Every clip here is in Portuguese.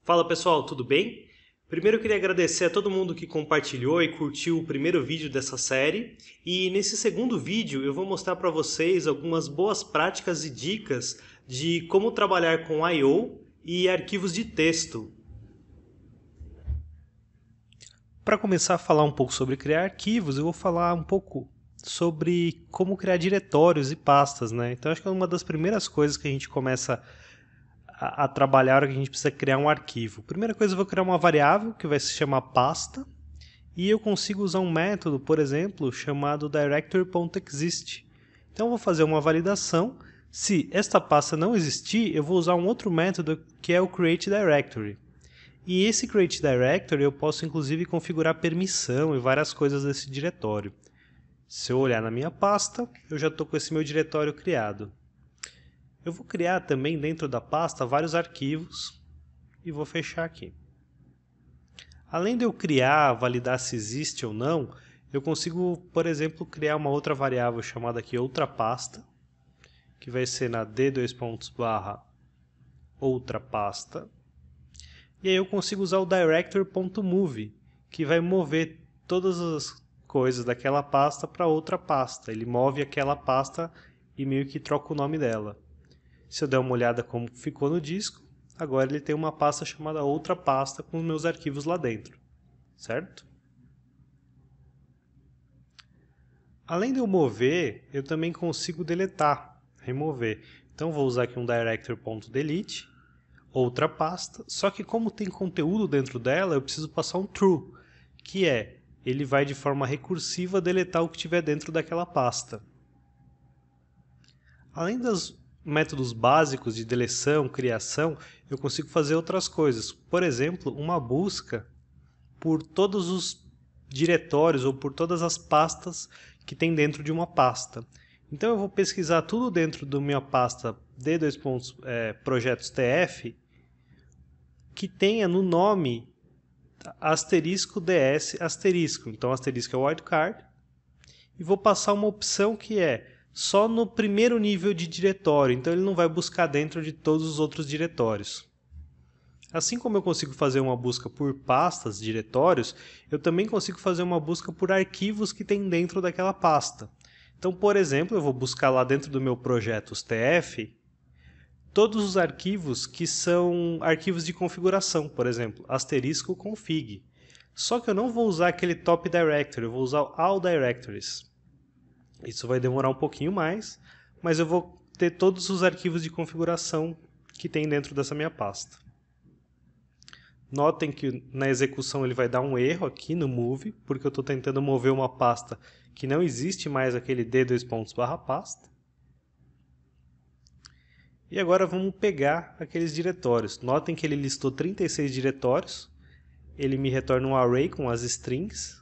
Fala pessoal, tudo bem? Primeiro eu queria agradecer a todo mundo que compartilhou e curtiu o primeiro vídeo dessa série. E nesse segundo vídeo eu vou mostrar para vocês algumas boas práticas e dicas de como trabalhar com I/O e arquivos de texto. Para começar a falar um pouco sobre criar arquivos, eu vou falar um pouco sobre como criar diretórios e pastas, né? Então acho que é uma das primeiras coisas que a gente começa a trabalhar, que a gente precisa criar um arquivo. Primeira coisa, eu vou criar uma variável que vai se chamar pasta, e eu consigo usar um método, por exemplo, chamado directory.exist. Então eu vou fazer uma validação. Se esta pasta não existir, eu vou usar um outro método que é o createDirectory. E esse createDirectory eu posso inclusive configurar permissão e várias coisas desse diretório. Se eu olhar na minha pasta, eu já estou com esse meu diretório criado. Eu vou criar também dentro da pasta vários arquivos e vou fechar aqui. Além de eu criar, validar se existe ou não, eu consigo, por exemplo, criar uma outra variável chamada aqui outra pasta, que vai ser na d:/outra pasta. E aí eu consigo usar o directory.move, que vai mover todas as coisas daquela pasta para outra pasta. Ele move aquela pasta e meio que troca o nome dela. Se eu der uma olhada como ficou no disco, agora ele tem uma pasta chamada outra pasta com os meus arquivos lá dentro, certo? Além de eu mover, eu também consigo deletar, remover. Então vou usar aqui um directory.delete, outra pasta, só que como tem conteúdo dentro dela, eu preciso passar um true, que é, ele vai de forma recursiva deletar o que tiver dentro daquela pasta. Além dos métodos básicos de deleção, criação, eu consigo fazer outras coisas. Por exemplo, uma busca por todos os diretórios ou por todas as pastas que tem dentro de uma pasta. Então eu vou pesquisar tudo dentro da minha pasta projetos.tf que tenha no nome asterisco ds asterisco. Então asterisco é o wildcard. E vou passar uma opção que é só no primeiro nível de diretório, então ele não vai buscar dentro de todos os outros diretórios. Assim como eu consigo fazer uma busca por pastas, diretórios, eu também consigo fazer uma busca por arquivos que tem dentro daquela pasta. Então, por exemplo, eu vou buscar lá dentro do meu projetos.tf todos os arquivos que são arquivos de configuração, por exemplo, asterisco config. Só que eu não vou usar aquele top directory, eu vou usar all directories. Isso vai demorar um pouquinho mais, mas eu vou ter todos os arquivos de configuração que tem dentro dessa minha pasta. Notem que na execução ele vai dar um erro aqui no move, porque eu estou tentando mover uma pasta que não existe mais aquele d:/pasta. E agora vamos pegar aqueles diretórios. Notem que ele listou 36 diretórios, ele me retorna um array com as strings,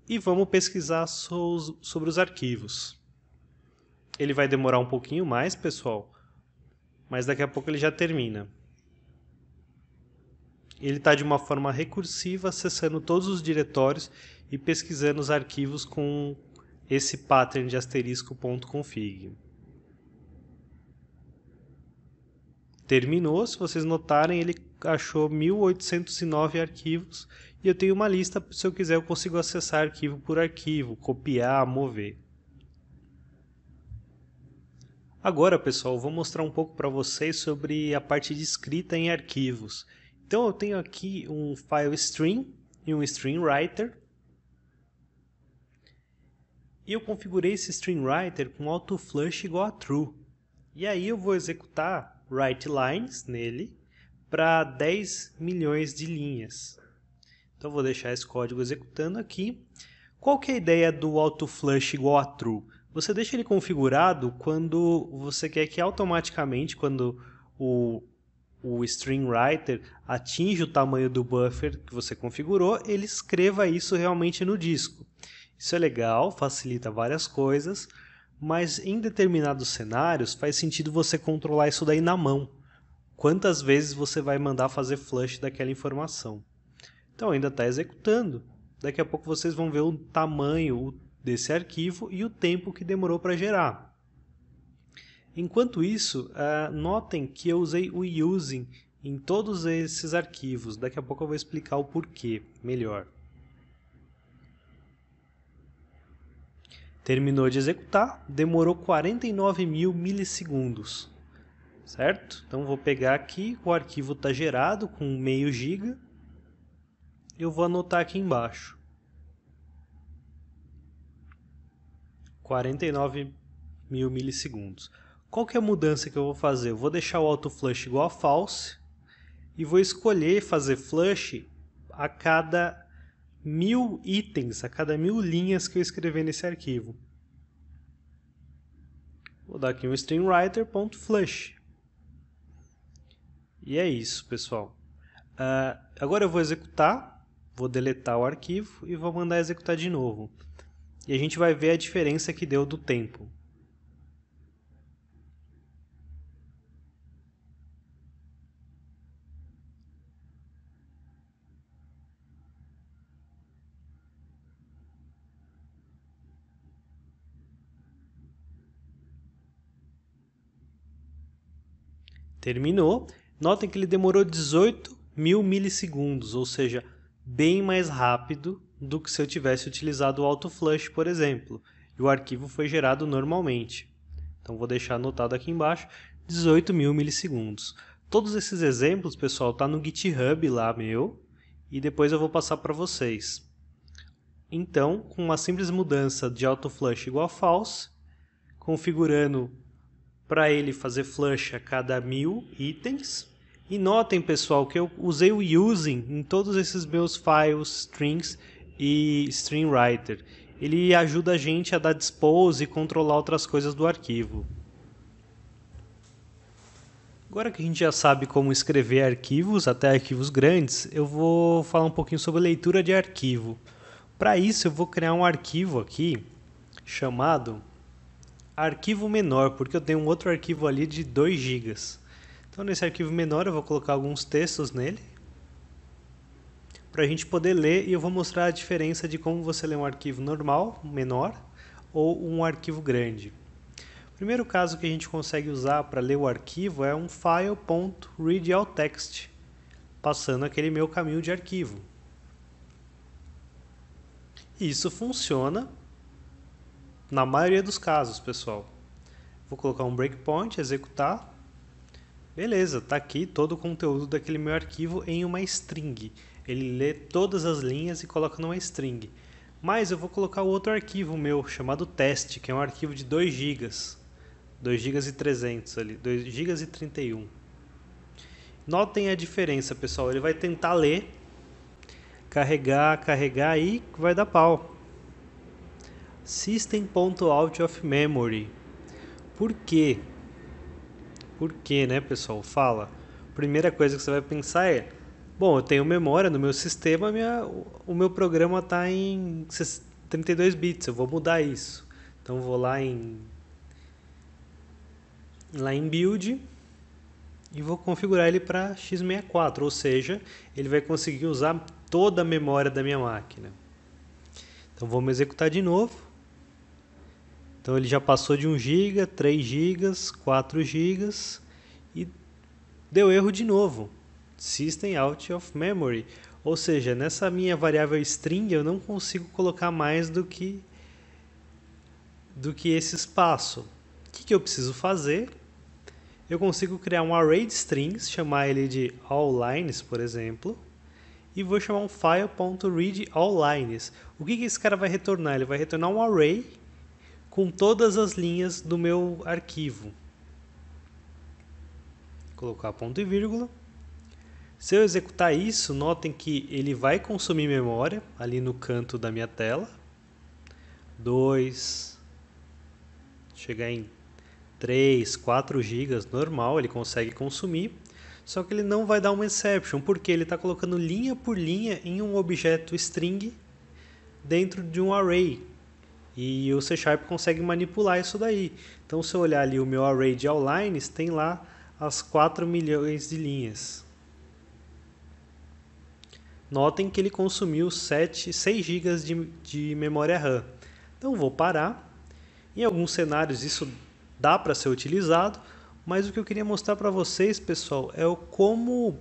e vamos pesquisar sobre os arquivos. Ele vai demorar um pouquinho mais, pessoal, mas daqui a pouco ele já termina. Ele está de uma forma recursiva acessando todos os diretórios e pesquisando os arquivos com esse pattern de asterisco.config. Terminou, se vocês notarem, ele achou 1809 arquivos e eu tenho uma lista, se eu quiser eu consigo acessar arquivo por arquivo, copiar, mover. Agora, pessoal, eu vou mostrar um pouco para vocês sobre a parte de escrita em arquivos. Então eu tenho aqui um file string e um string writer. E eu configurei esse string writer com autoflush igual a true. E aí eu vou executar writeLines nele para 10 milhões de linhas. Então eu vou deixar esse código executando aqui. Qual que é a ideia do autoflush igual a true? Você deixa ele configurado quando você quer que automaticamente, quando o string writer atinge o tamanho do buffer que você configurou, ele escreva isso realmente no disco. Isso é legal, facilita várias coisas, mas em determinados cenários faz sentido você controlar isso daí na mão. Quantas vezes você vai mandar fazer flush daquela informação. Então ainda está executando. Daqui a pouco vocês vão ver o tamanho desse arquivo e o tempo que demorou para gerar. Enquanto isso, notem que eu usei o using em todos esses arquivos. Daqui a pouco eu vou explicar o porquê melhor. Terminou de executar, demorou 49.000 milissegundos, certo? Então vou pegar aqui, o arquivo está gerado com meio giga, eu vou anotar aqui embaixo. 49.000 milissegundos. Qual que é a mudança que eu vou fazer? Eu vou deixar o auto-flush igual a false e vou escolher fazer flush a cada 1000 itens, a cada 1000 linhas que eu escrever nesse arquivo. Vou dar aqui um stringwriter.flush. E é isso, pessoal. Agora eu vou executar, vou deletar o arquivo e vou mandar executar de novo. E a gente vai ver a diferença que deu do tempo. Terminou. Notem que ele demorou 18.000 milissegundos, ou seja, bem mais rápido do que se eu tivesse utilizado o auto-flush, por exemplo. E o arquivo foi gerado normalmente. Então vou deixar anotado aqui embaixo, 18.000 milissegundos. Todos esses exemplos, pessoal, tá no GitHub lá meu, e depois eu vou passar para vocês. Então, com uma simples mudança de auto-flush igual a false, configurando para ele fazer flush a cada 1000 itens. E notem, pessoal, que eu usei o using em todos esses meus files, strings e stringwriter. Ele ajuda a gente a dar dispose e controlar outras coisas do arquivo. Agora que a gente já sabe como escrever arquivos, até arquivos grandes, eu vou falar um pouquinho sobre leitura de arquivo. Para isso, eu vou criar um arquivo aqui chamado arquivo menor, porque eu tenho um outro arquivo ali de 2 GB. Então nesse arquivo menor eu vou colocar alguns textos nele para a gente poder ler, e eu vou mostrar a diferença de como você lê um arquivo normal, menor, ou um arquivo grande. O primeiro caso que a gente consegue usar para ler o arquivo é um file.readAllText, passando aquele meu caminho de arquivo. E isso funciona na maioria dos casos, pessoal. Vou colocar um breakpoint, executar. Beleza, está aqui todo o conteúdo daquele meu arquivo em uma string. Ele lê todas as linhas e coloca numa string. Mas eu vou colocar o outro arquivo meu, chamado teste, que é um arquivo de 2 GB. 2 GB e 300 ali, 2 GB e 31. Notem a diferença, pessoal. Ele vai tentar ler, carregar e vai dar pau. System.out_of_memory. Por quê? Por quê, né, pessoal? Fala. Primeira coisa que você vai pensar é: bom, eu tenho memória no meu sistema, o meu programa está em 32 bits, eu vou mudar isso. Então vou lá em build e vou configurar ele para x64, ou seja, ele vai conseguir usar toda a memória da minha máquina. Então vamos executar de novo. Então ele já passou de 1 GB, 3 GB, 4 GB e deu erro de novo. System out of memory. Ou seja, nessa minha variável string eu não consigo colocar mais do que esse espaço. O que eu preciso fazer? Eu consigo criar um array de strings, chamar ele de allLines, por exemplo, e vou chamar um file.readAllLines. O que esse cara vai retornar? Ele vai retornar um array com todas as linhas do meu arquivo. Vou colocar ponto e vírgula. Se eu executar isso, notem que ele vai consumir memória ali no canto da minha tela. 2, chegar em 3, 4 GB normal, ele consegue consumir. Só que ele não vai dar uma exception, porque ele está colocando linha por linha em um objeto string dentro de um array. E o C# consegue manipular isso daí. Então, se eu olhar ali o meu array de allLines, tem lá as 4 milhões de linhas. Notem que ele consumiu 6 GB de memória RAM. Então, vou parar. Em alguns cenários isso dá para ser utilizado. Mas o que eu queria mostrar para vocês, pessoal, é o como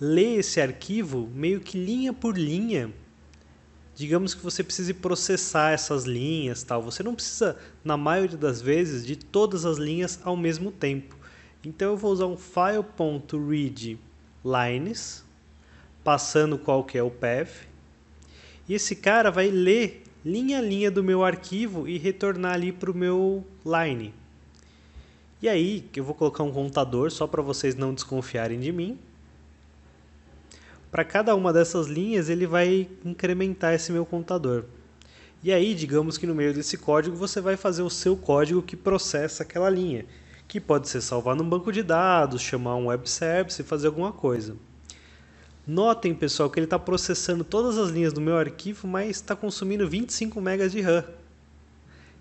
ler esse arquivo meio que linha por linha. Digamos que você precise processar essas linhas, tal. Você não precisa, na maioria das vezes, de todas as linhas ao mesmo tempo. Então eu vou usar um file.readLines, passando qual que é o path. E esse cara vai ler linha a linha do meu arquivo e retornar ali para o meu line. E aí, eu vou colocar um contador só para vocês não desconfiarem de mim. Para cada uma dessas linhas, ele vai incrementar esse meu contador. E aí, digamos que no meio desse código, você vai fazer o seu código que processa aquela linha, que pode ser salvar num banco de dados, chamar um web service e fazer alguma coisa. Notem, pessoal, que ele está processando todas as linhas do meu arquivo, mas está consumindo 25 MB de RAM.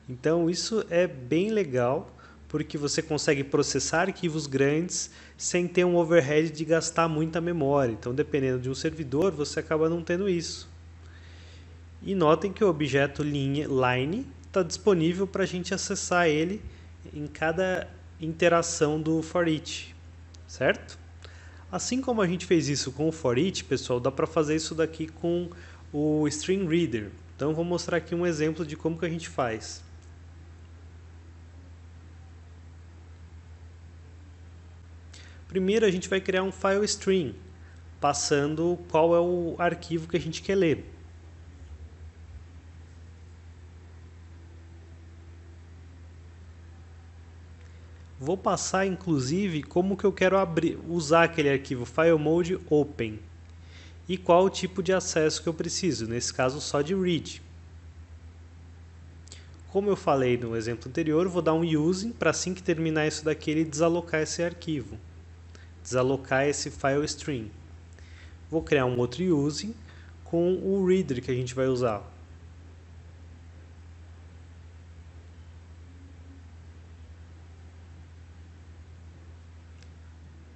Então, isso é bem legal, porque você consegue processar arquivos grandes sem ter um overhead de gastar muita memória. Então, dependendo de um servidor, você acaba não tendo isso. E notem que o objeto line está disponível para a gente acessar ele em cada interação do for-each, certo? Assim como a gente fez isso com o for-each, pessoal, dá para fazer isso daqui com o string reader. Então, vou mostrar aqui um exemplo de como que a gente faz. Primeiro a gente vai criar um file string, passando qual é o arquivo que a gente quer ler. Vou passar inclusive como que eu quero usar aquele arquivo FileMode Open e qual o tipo de acesso que eu preciso, nesse caso só de read. Como eu falei no exemplo anterior, vou dar um using para assim que terminar isso daqui ele desalocar esse arquivo. Desalocar esse file string. Vou criar um outro using com o reader que a gente vai usar.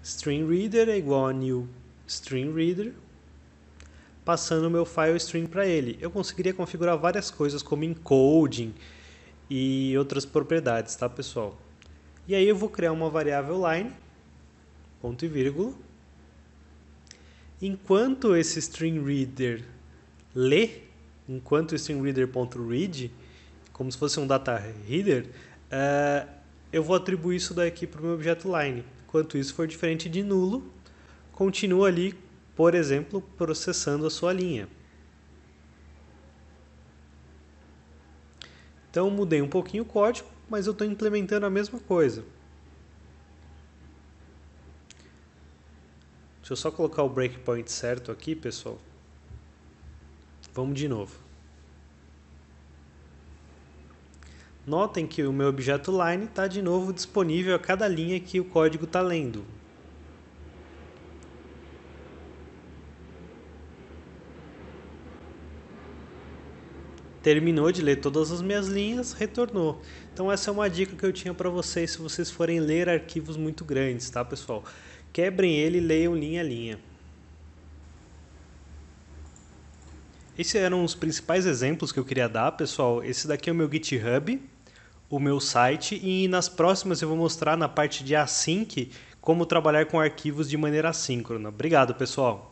String reader é igual a new string reader, passando o meu file string para ele. Eu conseguiria configurar várias coisas como encoding e outras propriedades, tá, pessoal? E aí eu vou criar uma variável line, ponto e vírgula. Enquanto esse string reader lê, enquanto o string reader.read, como se fosse um data reader, eu vou atribuir isso daqui para o meu objeto line. Enquanto isso for diferente de nulo, continua ali, por exemplo, processando a sua linha. Então mudei um pouquinho o código, mas eu estou implementando a mesma coisa. Deixa eu só colocar o breakpoint certo aqui, pessoal. Vamos de novo. Notem que o meu objeto line está de novo disponível a cada linha que o código está lendo. Terminou de ler todas as minhas linhas, retornou. Então essa é uma dica que eu tinha para vocês se vocês forem ler arquivos muito grandes, tá, pessoal? Quebrem ele e leiam linha a linha. Esses eram os principais exemplos que eu queria dar, pessoal. Esse daqui é o meu GitHub, o meu site, e nas próximas eu vou mostrar na parte de async como trabalhar com arquivos de maneira assíncrona. Obrigado, pessoal!